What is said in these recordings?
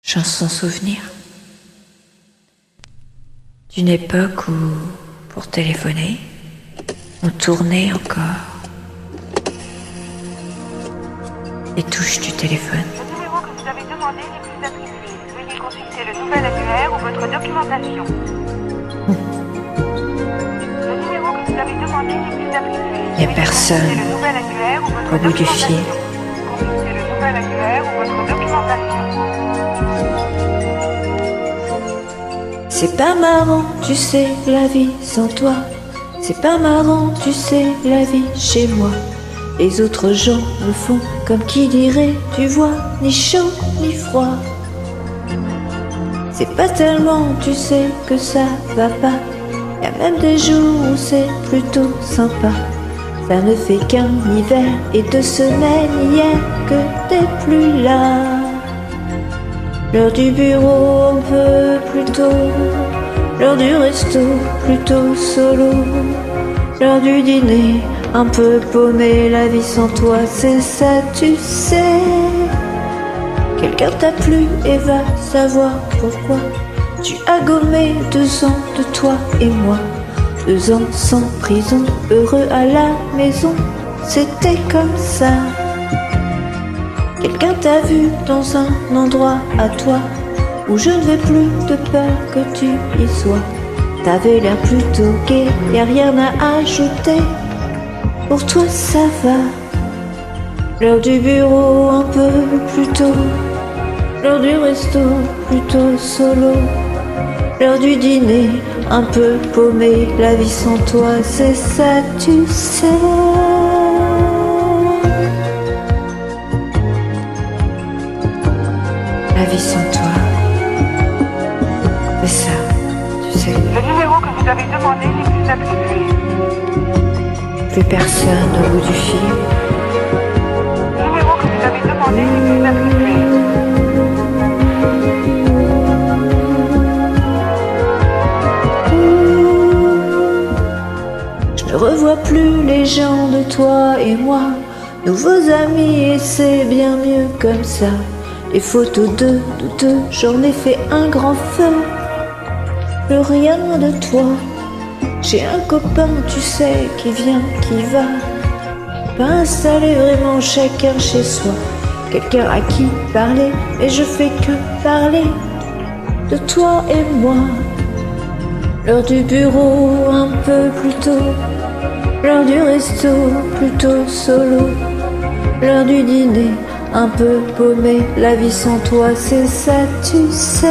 Chanson souvenir d'une époque où, pour téléphoner, on tournait encore les touches du téléphone. Le numéro que vous avez demandé n'est plus attribué. Veuillez consulter le nouvel annuaire ou votre documentation. Le numéro que vous avez demandé n'est plus attribué. Il n'y a personne le nouvel annuaire ou votre au bout du fil. Consultez le nouvel annuaire ou votre documentation. C'est pas marrant, tu sais, la vie sans toi. C'est pas marrant, tu sais, la vie chez moi. Les autres gens me font comme qui dirait, tu vois, ni chaud ni froid. C'est pas tellement, tu sais, que ça va pas. Y a même des jours où c'est plutôt sympa. Ça ne fait qu'un hiver et 2 semaines hier que t'es plus là. L'heure du bureau un peu plus tôt, l'heure du resto plutôt solo, l'heure du dîner un peu paumé, la vie sans toi c'est ça tu sais. Quelqu'un t'a plu et va savoir pourquoi. Tu as gommé 2 ans de toi et moi, 2 ans sans prison, heureux à la maison, c'était comme ça. Quelqu'un t'a vu dans un endroit à toi où je ne vais plus de peur que tu y sois. T'avais l'air plutôt gai, y'a rien à ajouter, pour toi ça va. L'heure du bureau un peu plus tôt, l'heure du resto plutôt solo, l'heure du dîner un peu paumé, la vie sans toi c'est ça tu sais. La vie sans toi, c'est ça, tu sais. Le numéro que vous avez demandé n'est plus attribué. Plus personne au bout du fil. Le numéro que vous avez demandé n'est plus attribué. Je ne revois plus les gens de toi et moi, nouveaux amis et c'est bien mieux comme ça. Les photos de nous deux, j'en ai fait un grand feu. Plus rien de toi. J'ai un copain, tu sais, qui vient, qui va. Pas installé vraiment chacun chez soi. Quelqu'un à qui parler, mais je fais que parler de toi et moi. L'heure du bureau un peu plus tôt, l'heure du resto plutôt solo, l'heure du dîner un peu paumé, la vie sans toi c'est ça tu sais.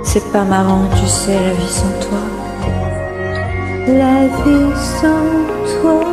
C'est pas marrant tu sais la vie sans toi. La vie sans toi.